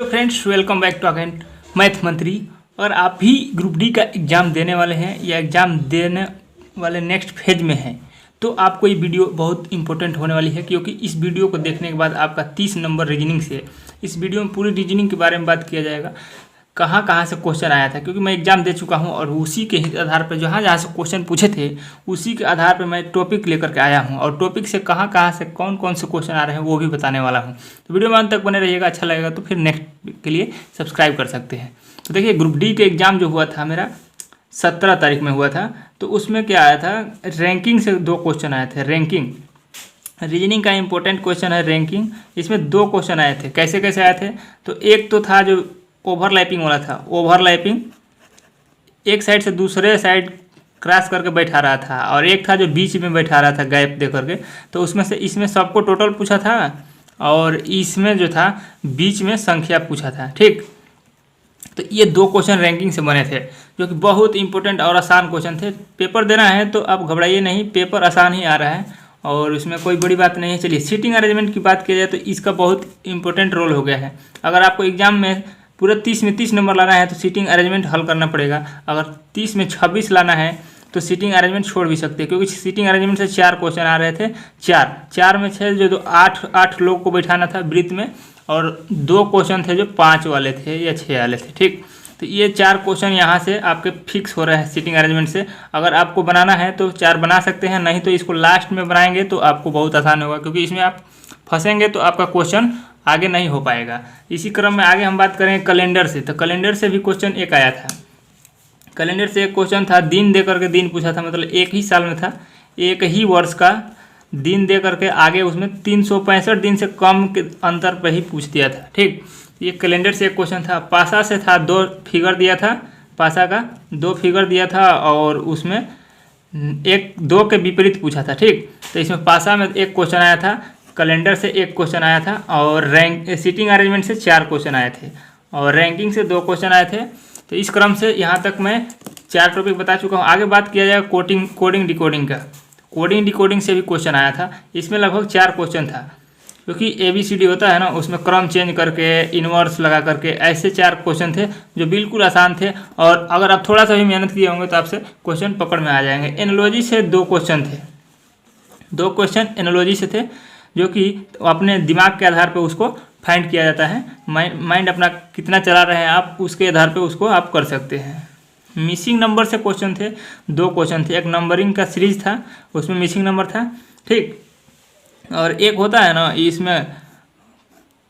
Friends, welcome back to again math Mantri. और आप भी ग्रुप डी का एग्ज़ाम देने वाले हैं या एग्ज़ाम देने वाले नेक्स्ट फेज में हैं तो आपको ये वीडियो बहुत इंपॉर्टेंट होने वाली है, क्योंकि इस वीडियो को देखने के बाद आपका 30 नंबर रीजनिंग से, इस वीडियो में पूरी रीजनिंग के बारे में बात किया जाएगा, कहाँ कहाँ से क्वेश्चन आया था, क्योंकि मैं एग्जाम दे चुका हूँ और उसी के आधार पर जहाँ जहाँ से क्वेश्चन पूछे थे उसी के आधार पर मैं टॉपिक लेकर के आया हूँ और टॉपिक से कहाँ कहाँ से कौन कौन से क्वेश्चन आ रहे हैं वो भी बताने वाला हूँ। तो वीडियो में अंत तक बने रहिएगा, अच्छा लगेगा तो फिर नेक्स्ट के लिए सब्सक्राइब कर सकते हैं। तो देखिए, ग्रुप डी के एग्ज़ाम जो हुआ था मेरा 17 तारीख में हुआ था, तो उसमें क्या आया था, रैंकिंग से 2 क्वेश्चन आए थे। रैंकिंग रीजनिंग का इंपॉर्टेंट क्वेश्चन है रैंकिंग। इसमें 2 क्वेश्चन आए थे। कैसे कैसे आए थे, तो एक तो था जो ओवरलैपिंग वाला था। ओवरलैपिंग एक साइड से दूसरे साइड क्रॉस करके बैठा रहा था, और एक था जो बीच में बैठा रहा था गैप दे करके। तो उसमें से इसमें सबको टोटल पूछा था और इसमें जो था बीच में संख्या पूछा था। ठीक, तो ये 2 क्वेश्चन रैंकिंग से बने थे जो कि बहुत इंपॉर्टेंट और आसान क्वेश्चन थे। पेपर देना है तो आप घबराइए नहीं, पेपर आसान ही आ रहा है और इसमें कोई बड़ी बात नहीं है। चलिए, सीटिंग अरेंजमेंट की बात की जाए तो इसका बहुत इंपॉर्टेंट रोल हो गया है। अगर आपको एग्जाम में पूरा 30 में 30 नंबर लाना है तो सीटिंग अरेंजमेंट हल करना पड़ेगा। अगर 30 में 26 लाना है तो सीटिंग अरेंजमेंट छोड़ भी सकते हैं, क्योंकि सीटिंग अरेंजमेंट से 4 क्वेश्चन आ रहे थे। 4 में 6 जो 8 लोग को बैठाना था वृत्त में, और 2 क्वेश्चन थे जो 5 वाले थे या 6 वाले थे। ठीक, तो ये 4 क्वेश्चन यहाँ से आपके फिक्स हो रहे हैं सीटिंग अरेंजमेंट से। अगर आपको बनाना है तो 4 बना सकते हैं, नहीं तो इसको लास्ट में बनाएंगे तो आपको बहुत आसान होगा, क्योंकि इसमें आप फंसेंगे तो आपका क्वेश्चन आगे नहीं हो पाएगा। इसी क्रम में आगे हम बात करेंगे कैलेंडर से। तो कैलेंडर से भी क्वेश्चन एक आया था। कैलेंडर से एक क्वेश्चन था, दिन दे करके दिन पूछा था, मतलब एक ही साल में था, एक ही वर्ष का दिन दे करके आगे उसमें 365 दिन से कम के अंतर पर ही पूछ दिया था। ठीक, ये कैलेंडर से एक क्वेश्चन था। पासा से था, 2 फिगर दिया था, पासा का 2 फिगर दिया था और उसमें 2 के विपरीत पूछा था। ठीक, तो इसमें पासा में एक क्वेश्चन आया था, कैलेंडर से एक क्वेश्चन आया था, और सीटिंग अरेंजमेंट से 4 क्वेश्चन आए थे, और रैंकिंग से 2 क्वेश्चन आए थे। तो इस क्रम से यहाँ तक मैं 4 टॉपिक बता चुका हूँ। आगे बात किया जाएगा कोडिंग डिकोडिंग का। कोडिंग डिकोडिंग से भी क्वेश्चन आया था। इसमें लगभग 4 क्वेश्चन था, क्योंकि ABCD होता है ना, उसमें क्रम चेंज करके इन्वर्स लगा करके ऐसे 4 क्वेश्चन थे जो बिल्कुल आसान थे, और अगर आप थोड़ा सा भी मेहनत किए होंगे तो आपसे क्वेश्चन पकड़ में आ जाएंगे। एनालॉजी से 2 क्वेश्चन थे। 2 क्वेश्चन एनालॉजी से थे, जो कि अपने दिमाग के आधार पर उसको फाइंड किया जाता है। माइंड अपना कितना चला रहे हैं आप, उसके आधार पे उसको आप कर सकते हैं। मिसिंग नंबर से क्वेश्चन थे, 2 क्वेश्चन थे। एक नंबरिंग का सीरीज था, उसमें मिसिंग नंबर था। ठीक, और एक होता है ना, इसमें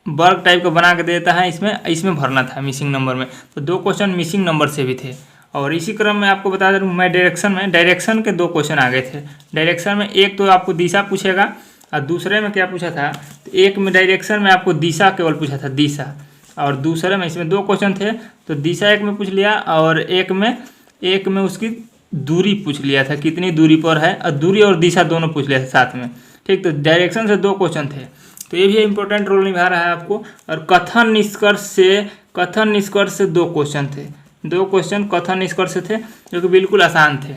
वर्ग टाइप का बना के देता है, इसमें भरना था मिसिंग नंबर में। तो 2 क्वेश्चन मिसिंग नंबर से भी थे। और इसी क्रम में आपको बता दूँ, मैं डायरेक्शन के 2 क्वेश्चन आ गए थे। डायरेक्शन में एक तो आपको दिशा पूछेगा, और दूसरे में क्या पूछा था, तो एक में डायरेक्शन में आपको दिशा केवल पूछा था, दिशा, और दूसरे में इसमें 2 क्वेश्चन थे। तो दिशा एक में पूछ लिया, और एक में उसकी दूरी पूछ लिया था, कितनी दूरी पर है, और दूरी और दिशा दोनों पूछ लिया था साथ में। ठीक, तो डायरेक्शन से 2 क्वेश्चन थे, तो ये भी इंपॉर्टेंट रोल निभा रहा है आपको। और कथन निष्कर्ष से 2 क्वेश्चन थे। 2 क्वेश्चन कथन निष्कर्ष थे जो कि बिल्कुल आसान थे।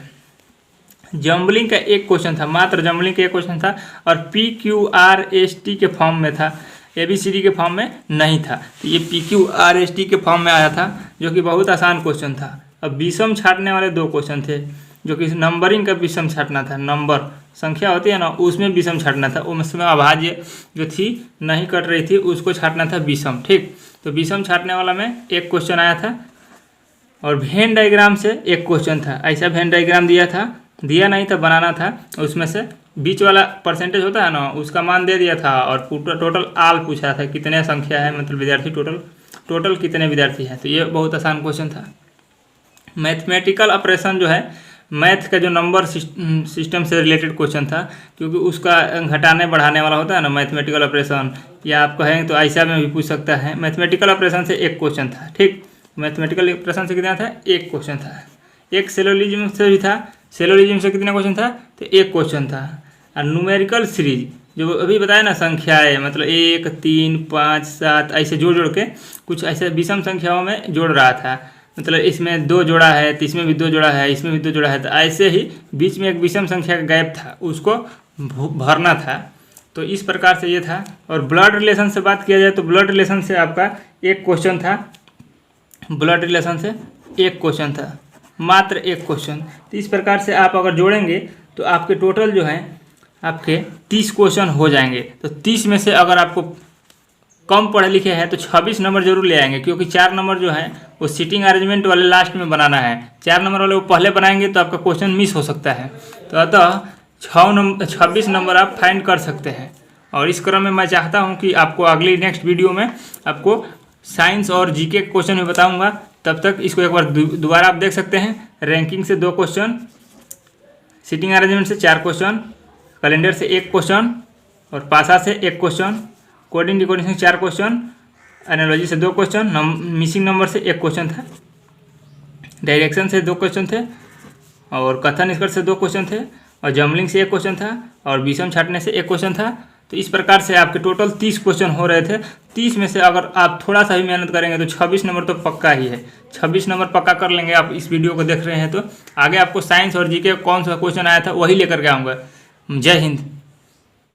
जम्बलिंग का 1 क्वेश्चन था, मात्र जम्बलिंग का 1 क्वेश्चन था, और PQRST के फॉर्म में था, ABCD के फॉर्म में नहीं था। तो ये PQRST के फॉर्म में आया था, जो कि बहुत आसान क्वेश्चन था। अब विषम छाटने वाले 2 क्वेश्चन थे, जो कि नंबरिंग का विषम छाटना था। नंबर संख्या होती है ना, उसमें विषम छाटना था। उसमें अभाज्य जो थी नहीं कट रही थी, उसको छाटना था विषम। ठीक, तो विषम छाटने वाला में 1 क्वेश्चन आया था। और वेन डायग्राम से 1 क्वेश्चन था। ऐसा वेन डायग्राम दिया नहीं था, बनाना था। उसमें से बीच वाला परसेंटेज होता है ना, उसका मान दे दिया था, और टोटल आल पूछा था, कितने संख्या है, मतलब विद्यार्थी टोटल कितने विद्यार्थी हैं। तो ये बहुत आसान क्वेश्चन था। मैथमेटिकल ऑपरेशन जो है, मैथ का जो नंबर सिस्टम से रिलेटेड क्वेश्चन था, क्योंकि उसका घटाने बढ़ाने वाला होता है ना मैथमेटिकल ऑपरेशन, या आप कहेंगे तो ऐसा में भी पूछ सकता है। मैथमेटिकल ऑपरेशन से 1 क्वेश्चन था। ठीक, मैथमेटिकल ऑपरेशन से कितना था, 1 क्वेश्चन था। एक सेलोलिज्म से भी था। सेलोलिज्म से कितना क्वेश्चन था, तो 1 क्वेश्चन था। और न्यूमेरिकल सीरीज जो अभी बताया ना, संख्याएं मतलब 1, 3, 5, 7 ऐसे जोड़ के कुछ ऐसे विषम संख्याओं में जोड़ रहा था। मतलब इसमें 2 जोड़ा है, तो इसमें भी 2 जोड़ा है, इसमें भी 2 जोड़ा है, तो ऐसे ही बीच में एक विषम संख्या का गैप था, उसको भरना था। तो इस प्रकार से ये था। और ब्लड रिलेशन से बात किया जाए तो ब्लड रिलेशन से आपका एक क्वेश्चन था, ब्लड रिलेशन से एक क्वेश्चन था, मात्र एक क्वेश्चन। तो इस प्रकार से आप अगर जोड़ेंगे तो आपके टोटल जो है आपके 30 क्वेश्चन हो जाएंगे। तो 30 में से अगर आपको कम पढ़े लिखे हैं तो 26 नंबर जरूर ले आएंगे, क्योंकि 4 नंबर जो है वो सीटिंग अरेंजमेंट वाले लास्ट में बनाना है। 4 नंबर वाले वो पहले बनाएंगे तो आपका क्वेश्चन मिस हो सकता है। तो अतः 26 नंबर आप फाइंड कर सकते हैं। और इस क्रम में मैं चाहता हूं कि आपको अगली नेक्स्ट वीडियो में आपको साइंस और जीके क्वेश्चन भी बताऊंगा। तब तक इसको एक बार दोबारा आप देख सकते हैं। रैंकिंग से 2 क्वेश्चन, सीटिंग अरेंजमेंट से 4 क्वेश्चन, कैलेंडर से 1 क्वेश्चन और पासा से 1 क्वेश्चन, कोडिंग डिकोडिंग से 4 क्वेश्चन, एनालॉजी से 2 क्वेश्चन, मिसिंग नंबर से 1 क्वेश्चन था, डायरेक्शन से 2 क्वेश्चन थे और कथन निष्कर्ष से 2 क्वेश्चन थे और जम्बलिंग से 1 क्वेश्चन था और विषम छाटने से 1 क्वेश्चन था। तो इस प्रकार से आपके टोटल 30 क्वेश्चन हो रहे थे। 30 में से अगर आप थोड़ा सा भी मेहनत करेंगे तो 26 नंबर तो पक्का ही है। 26 नंबर पक्का कर लेंगे। आप इस वीडियो को देख रहे हैं तो आगे आपको साइंस और जीके कौन सा क्वेश्चन आया था वही लेकर के आऊँगा। जय हिंद।